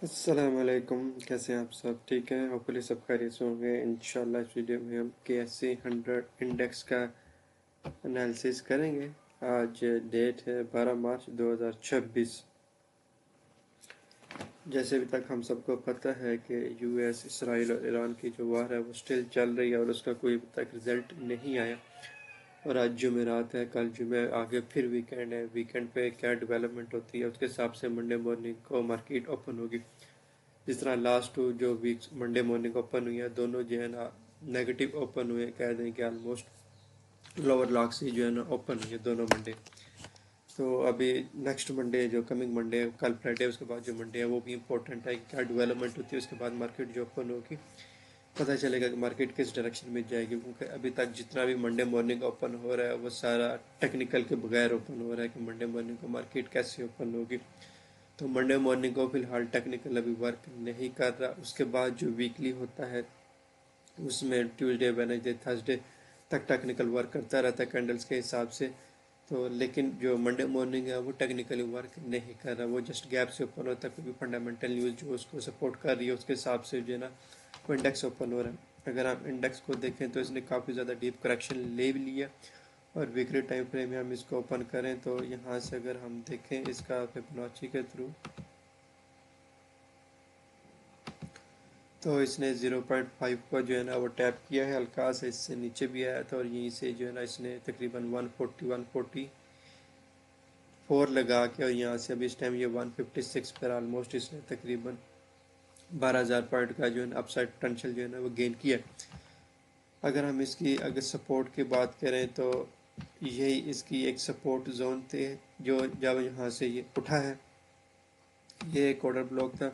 السلام علیکم، کیسے ہیں آپ سب؟ ٹھیک ہیں؟ ہوپفلی سب خیریت سے ہوں گے انشاءاللہ۔ اس ویڈیو میں ہم KSE 100 انڈیکس کا انالیسس کریں گے۔ آج ڈیٹ ہے 12 مارچ 2026۔ جیسے ابھی تک ہم سب کو پتہ ہے کہ US اسرائیل اور ایران کی جو وار ہے وہ سٹل چل رہی ہے اور اس کا کوئی ابھی تک رزلٹ نہیں آیا، اور آج جمعرات ہے، کل جمعہ، آگے پھر ویکینڈ ہے۔ ویکینڈ پہ کیا ڈیولپمنٹ ہوتی ہے اس کے حساب سے منڈے مارننگ کو مارکیٹ اوپن ہوگی۔ جس طرح لاسٹ جو ویکس منڈے مارننگ اوپن ہوئی ہے، دونوں جو ہے نا نیگیٹو اوپن ہوئے، کہہ دیں کہ آلموسٹ لوور لاک سے جو ہے نا اوپن ہوئی ہے دونوں منڈے۔ تو ابھی نیکسٹ منڈے جو کمنگ منڈے، کل فرائیڈے، اس کے بعد جو منڈے ہے وہ بھی امپورٹنٹ ہے کہ کیا ڈیولپمنٹ ہوتی ہے، اس کے بعد مارکیٹ جو اوپن ہوگی پتہ چلے گا کہ مارکیٹ کس ڈائریکشن میں جائے گی، کیونکہ ابھی تک جتنا بھی منڈے مارننگ اوپن ہو رہا ہے وہ سارا ٹیکنیکل کے بغیر اوپن ہو رہا ہے کہ منڈے مارننگ کو مارکیٹ کیسے اوپن ہوگی۔ تو منڈے مارننگ کو فی الحال ٹیکنیکل ابھی ورک نہیں کر رہا۔ اس کے بعد جو ویکلی ہوتا ہے اس میں ٹیوزڈے، وینسڈے، تھرسڈے تک ٹیکنیکل ورک کرتا رہتا ہے کینڈلز کے حساب سے۔ تو لیکن جو منڈے مارننگ ہے وہ ٹیکنیکلی ورک نہیں کر رہا، وہ جسٹ گیپ سے اوپن ہوتا ہے، کیونکہ فنڈامنٹل نیوز جو اس کو سپورٹ کر رہی ہے اس کے حساب سے جو ہے نا وہ انڈیکس اوپن ہو رہا ہے۔ اگر آپ انڈیکس کو دیکھیں تو اس نے کافی زیادہ ڈیپ کریکشن لے بھی لیا، اور ویکلی ٹائم فریم میں ہم اس کو اوپن کریں تو یہاں سے اگر ہم دیکھیں اس کا فیبوناچی کے تھرو، تو اس نے 0.5 کو جو ہے نا وہ ٹیپ کیا ہے، ہلکا سے اس سے نیچے بھی آیا تھا، اور یہیں سے جو ہے نا اس نے تقریباً 144 لگا کے، اور یہاں سے ابھی اس ٹائم یہ 156 پر آلموسٹ اس نے تقریباً 12,000 پوائنٹ کا جو ہے نا اپ سائڈ پوٹینشیل جو ہے نا وہ گین کیا۔ اگر ہم اس کی اگر سپورٹ کی بات کریں تو یہی اس کی ایک سپورٹ زون تھے، جو جب یہاں سے یہ اٹھا ہے، یہ ایک آرڈر بلاک تھا،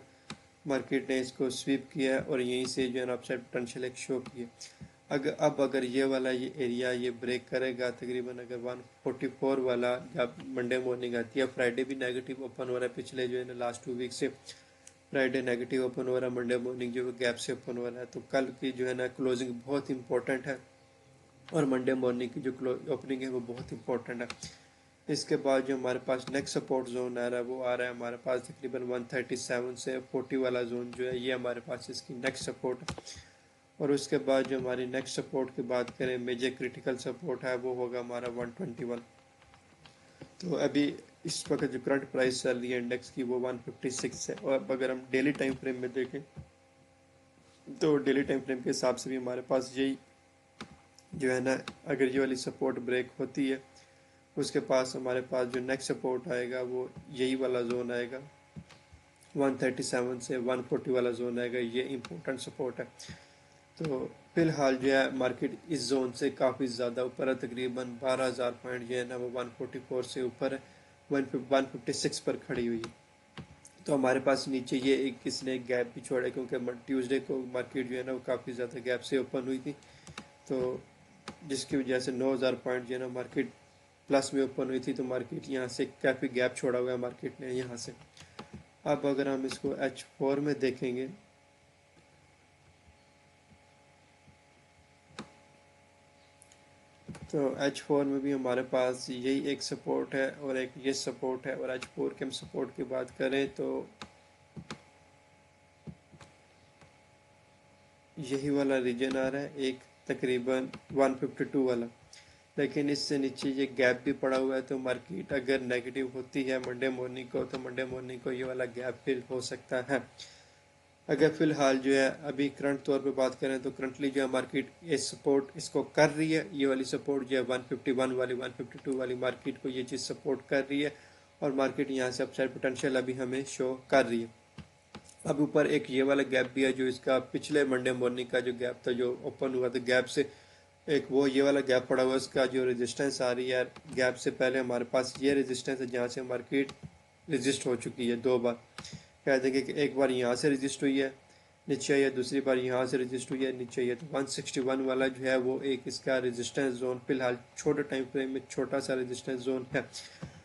مارکیٹ نے اس کو سویپ کیا اور یہیں سے جو ہے نا اپ سائڈ پوٹینشیل ایک شو کیا۔ اگر یہ والا یہ ایریا یہ بریک کرے گا، تقریباً اگر 144 والا جب منڈے مارننگ آتی ہے، فرائیڈے بھی نیگیٹو اوپن ہو رہا ہے، پچھلے جو ہے نا لاسٹ 2 ویک سے فرائیڈے نیگیٹو اوپن ہو رہا ہے، منڈے مارننگ جو گیپ سے اوپن ہو رہا ہے، تو کل کی جو ہے نا کلوزنگ بہت امپورٹنٹ ہے، اور منڈے مارننگ کی جو اوپننگ ہے وہ بہت امپورٹنٹ ہے۔ اس کے بعد جو ہمارے پاس نیکسٹ سپورٹ زون آ رہا ہے وہ آ رہا ہے ہمارے پاس تقریباً 137 سے 40 والا زون جو ہے، یہ ہمارے پاس اس کی نیکسٹ سپورٹ ہے۔ اور اس کے بعد جو ہماری نیکسٹ سپورٹ کی بات کریں، میجر کریٹیکل سپورٹ ہے، وہ ہوگا ہمارا 121۔ تو ابھی اس وقت جو کرنٹ پرائس چل رہی ہے انڈیکس کی وہ 156 ہے، اور اب اگر ہم ڈیلی ٹائم فریم میں دیکھیں تو ڈیلی ٹائم فریم کے حساب سے بھی ہمارے پاس یہی جو ہے نا، اگر یہ والی سپورٹ بریک ہوتی ہے، اس کے پاس ہمارے پاس جو نیکسٹ سپورٹ آئے گا وہ یہی والا زون آئے گا، 137 سے 140 والا زون آئے گا، یہ امپورٹنٹ سپورٹ ہے۔ تو فی الحال جو ہے مارکیٹ اس زون سے کافی زیادہ اوپر ہے، تقریباً 12,000 پوائنٹ جو ہے نا وہ 144 سے اوپر ہے، 156 پر کھڑی ہوئی ہے۔ تو ہمارے پاس نیچے یہ ایک کس نے ایک گیپ بھی چھوڑا، کیونکہ ٹیوزڈے کو مارکیٹ جو ہے نا وہ کافی زیادہ گیپ سے اوپن ہوئی تھی، تو جس کی وجہ سے 9,000 پوائنٹ جو ہے نا مارکیٹ پلس میں اوپن ہوئی تھی، تو مارکیٹ یہاں سے کافی گیپ چھوڑا ہوا ہے مارکیٹ نے یہاں سے۔ اب اگر ہم اس کو H4 میں دیکھیں گے تو H4 میں بھی ہمارے پاس یہی ایک سپورٹ ہے اور ایک یہ سپورٹ ہے، اور H4 کے ہم سپورٹ کی بات کریں تو یہی والا ریجن آ رہا ہے ایک، تقریباً 152 والا، لیکن اس سے نیچے یہ گیپ بھی پڑا ہوا ہے، تو مارکیٹ اگر نیگیٹو ہوتی ہے منڈے مارننگ کو تو منڈے مارننگ کو یہ والا گیپ فل ہو سکتا ہے۔ اگر فی الحال جو ہے ابھی کرنٹ طور پہ بات کریں تو کرنٹلی جو ہے مارکیٹ یہ سپورٹ اس کو کر رہی ہے، یہ والی سپورٹ جو ہے 151 والی 152 والی مارکیٹ کو یہ چیز سپورٹ کر رہی ہے، اور مارکیٹ یہاں سے اپ سائڈ پوٹینشیل ابھی ہمیں شو کر رہی ہے۔ اب اوپر ایک یہ والا گیپ بھی ہے جو اس کا پچھلے منڈے مارننگ کا جو گیپ تھا جو اوپن ہوا تھا گیپ سے، ایک وہ یہ والا گیپ پڑا ہوا، اس کا جو ریزسٹنس آ رہی ہے گیپ سے پہلے ہمارے پاس یہ ریزسٹنس ہے جہاں سے مارکیٹ ریزسٹ ہو چکی ہے 2 بار، کہہ دیں گے کہ ایک بار یہاں سے ریزسٹ ہوئی ہے نیچے آئی ہے، دوسری بار یہاں سے ریزسٹ ہوئی ہے نیچے آئی ہے، تو 161 والا جو ہے وہ ایک اس کا ریزسٹنس زون فی الحال چھوٹے ٹائم فریم میں چھوٹا سا ریزسٹنس زون ہے۔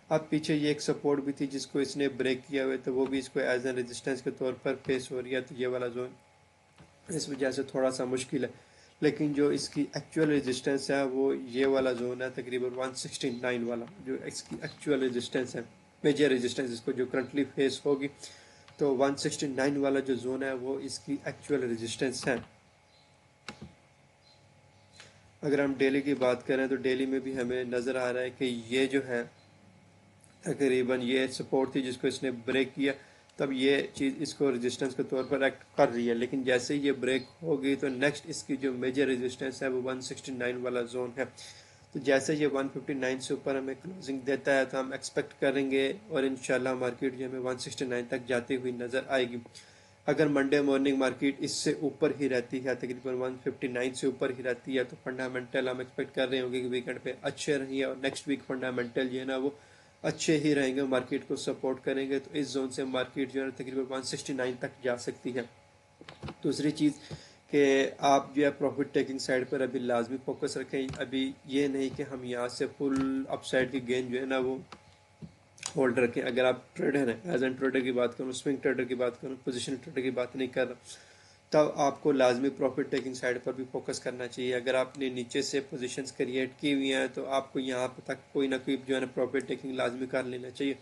اب پیچھے یہ ایک سپورٹ بھی تھی جس کو اس نے بریک کیا ہوا ہے، تو وہ بھی اس کو ایز این ریزسٹنس کے طور پر فیس ہو رہی ہے، تو یہ والا زون اس وجہ سے تھوڑا سا مشکل ہے، لیکن جو اس کی ایکچوئل ریزسٹنس ہے وہ یہ والا زون ہے، تقریباً 169 والا جو اس کی ایکچوئل ریزسٹنس ہے، میجر ریزسٹنس اس کو جو کرنٹلی فیس ہوگی تو 169 والا جو زون ہے وہ اس کی ایکچوئل ریزسٹنس ہے۔ اگر ہم ڈیلی کی بات کریں تو ڈیلی میں بھی ہمیں نظر آ رہا ہے کہ یہ جو ہے تقریباً یہ سپورٹ تھی جس کو اس نے بریک کیا، تب یہ چیز اس کو ریزسٹنس کے طور پر ایکٹ کر رہی ہے، لیکن جیسے یہ بریک ہو گئی تو نیکسٹ اس کی جو میجر ریزسٹنس ہے وہ 169 والا زون ہے۔ تو جیسے یہ 159 سے اوپر ہمیں کلوزنگ دیتا ہے تو ہم ایکسپیکٹ کریں گے اور انشاءاللہ مارکیٹ جو ہمیں 169 تک جاتی ہوئی نظر آئے گی۔ اگر منڈے مارننگ مارکیٹ اس سے اوپر ہی رہتی ہے، تقریباً 159 سے اوپر ہی رہتی ہے، تو فنڈامنٹل ہم ایکسپیکٹ کر رہے ہوں گے کہ ویکنڈ پہ اچھے رہیں گے اور نیکسٹ ویک فنڈامنٹل جو ہے نا وہ اچھے ہی رہیں گے، مارکیٹ کو سپورٹ کریں گے، تو اس زون سے مارکیٹ جو ہے تقریباً 169 تک جا سکتی ہے۔ دوسری چیز کہ آپ جو ہے پروفٹ ٹیکنگ سائڈ پر ابھی لازمی فوکس رکھیں، ابھی یہ نہیں کہ ہم یہاں سے فل اپ سائڈ کی گین جو ہے نا وہ ہولڈ رکھیں۔ اگر آپ ٹریڈر ہیں، ایز این ٹریڈر کی بات کروں، سوئنگ ٹریڈر کی بات کروں، پوزیشن ٹریڈر کی بات نہیں کر رہا، تب آپ کو لازمی پروفٹ ٹیکنگ سائڈ پر بھی فوکس کرنا چاہیے۔ اگر آپ نے نیچے سے پوزیشنز کریٹ کی ہوئی ہیں تو آپ کو یہاں تک کوئی نہ کوئی جو ہے نا پروفٹ ٹیکنگ لازمی کر لینا چاہیے۔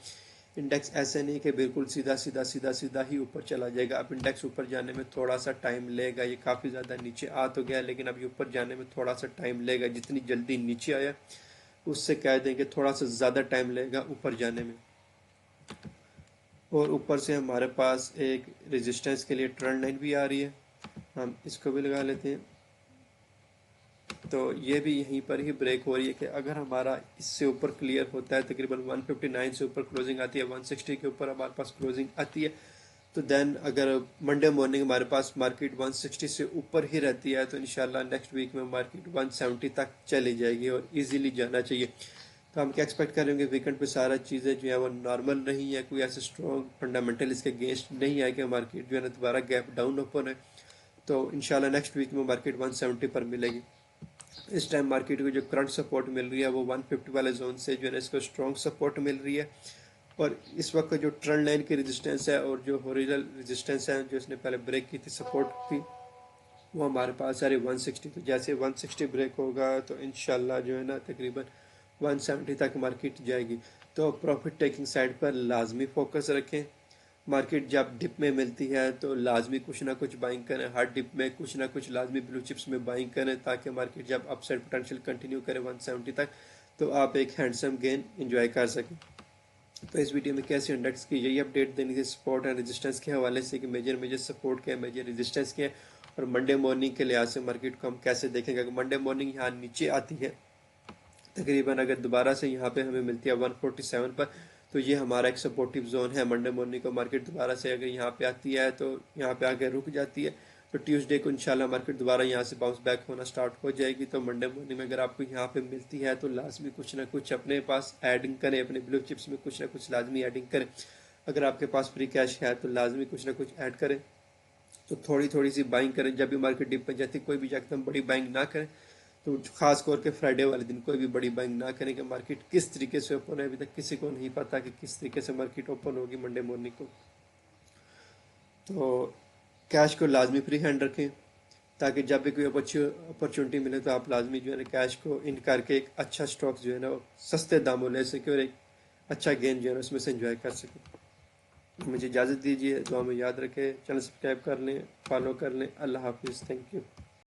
انڈیکس ایسے نہیں کہ بالکل سیدھا ہی اوپر چلا جائے گا، اب انڈیکس اوپر جانے میں تھوڑا سا ٹائم لے گا، یہ کافی زیادہ نیچے آ تو گیا لیکن اب یہ اوپر جانے میں تھوڑا سا ٹائم لے گا، جتنی جلدی نیچے آیا اس سے کہہ دیں کہ تھوڑا سا زیادہ ٹائم لے گا اوپر جانے میں۔ اور اوپر سے ہمارے پاس ایک ریزسٹنس کے لیے ٹرینڈ لائن بھی آ رہی ہے، ہم اس کو بھی لگا لیتے ہیں۔ تو یہ بھی یہیں پر ہی بریک ہو رہی ہے کہ اگر ہمارا اس سے اوپر کلیئر ہوتا ہے، تقریباً 159 سے اوپر کلوزنگ آتی ہے، 160 کے اوپر ہمارے پاس کلوزنگ آتی ہے، تو دین اگر منڈے مارننگ ہمارے پاس مارکیٹ 160 سے اوپر ہی رہتی ہے تو انشاءاللہ نیکسٹ ویک میں مارکیٹ 170 تک چلی جائے گی اور ایزیلی جانا چاہیے۔ تو ہم کیا ایکسپیکٹ کریں گے، ویکنڈ پہ سارا چیزیں جو ہے وہ نارمل نہیں ہے، کوئی ایسے اسٹرانگ فنڈامنٹل اس کے اگینسٹ نہیں ہے کہ مارکیٹ جو ہے نا دوبارہ گیپ ڈاؤن اوپن ہے، تو انشاءاللہ نیکسٹ ویک میں مارکیٹ 170 پر ملے گی۔ اس ٹائم مارکیٹ کو جو کرنٹ سپورٹ مل رہی ہے وہ 150 والے زون سے جو ہے اس کو اسٹرانگ سپورٹ مل رہی ہے، اور اس وقت جو ٹرینڈ لائن کی ریزسٹنس ہے اور جو ہوریزونٹل ریزسٹنس ہے جو اس نے پہلے بریک کی تھی سپورٹ کی، وہ ہمارے پاس آ رہی 160، تو جیسے 160 بریک ہوگا تو انشاءاللہ جو ہے نا تقریباً 170 تک مارکیٹ جائے گی۔ تو پروفٹ ٹیکنگ سائڈ پر لازمی فوکس رکھیں، مارکیٹ جب ڈپ میں ملتی ہے تو لازمی کچھ نہ کچھ بائنگ کریں، ہر ڈپ میں کچھ نہ کچھ لازمی بلو چپس میں بائنگ کریں تاکہ مارکیٹ جب اپ سائڈ پوٹینشیل کنٹینیو کرے 170 تک تو آپ ایک ہینڈسم گین انجوائے کر سکیں۔ تو اس ویڈیو میں کیسے انڈیکس کی یہی اپڈیٹ دینی تھی سپورٹ اینڈ ریزسٹنس کے حوالے سے کہ میجر سپورٹ کیا ہے، میجر ریزسٹنس کیا ہے، اور منڈے مارننگ کے لحاظ سے مارکیٹ کو ہم کیسے دیکھیں گے۔ اگر منڈے مارننگ یہاں نیچے آتی ہے تقریباً، اگر دوبارہ سے یہاں پہ ہمیں ملتی ہے 147 پر، تو یہ ہمارا ایک سپورٹیو زون ہے۔ منڈے مارننگ کو مارکیٹ دوبارہ سے اگر یہاں پہ آتی ہے تو یہاں پہ آ کے رک جاتی ہے، تو ٹیوزڈے کو انشاءاللہ مارکیٹ دوبارہ یہاں سے باؤنس بیک ہونا سٹارٹ ہو جائے گی۔ تو منڈے مارننگ میں اگر آپ کو یہاں پہ ملتی ہے تو لازمی کچھ نہ کچھ اپنے پاس ایڈنگ کریں، اپنے بلو چپس میں کچھ نہ کچھ لازمی ایڈنگ کریں۔ اگر آپ کے پاس فری کیش ہے تو لازمی کچھ نہ کچھ ایڈ کریں، تو تھوڑی سی بائنگ کریں۔ جب بھی مارکیٹ ڈپ پہ جاتی کوئی بھی ایک دم بڑی بائنگ نہ کریں، تو خاص طور کے فرائیڈے والے دن کوئی بھی بڑی بائنگ نہ کریں کہ مارکیٹ کس طریقے سے اوپن ہے، ابھی تک کسی کو نہیں پتا کہ کس طریقے سے مارکیٹ اوپن ہوگی منڈے مارننگ کو۔ تو کیش کو لازمی فری ہینڈ رکھیں تاکہ جب بھی کوئی اپرچونٹی ملے تو آپ لازمی جو ہے نا کیش کو ان کر کے ایک اچھا سٹاک جو ہے نا سستے داموں لے سکیں اور ایک اچھا گین جو ہے نا اس میں سے انجوائے کر سکیں۔ مجھے اجازت دیجیے، دعا میں یاد رکھیں، چینل سبسکرائب کر لیں، فالو کر لیں۔ اللہ حافظ، تھینک یو۔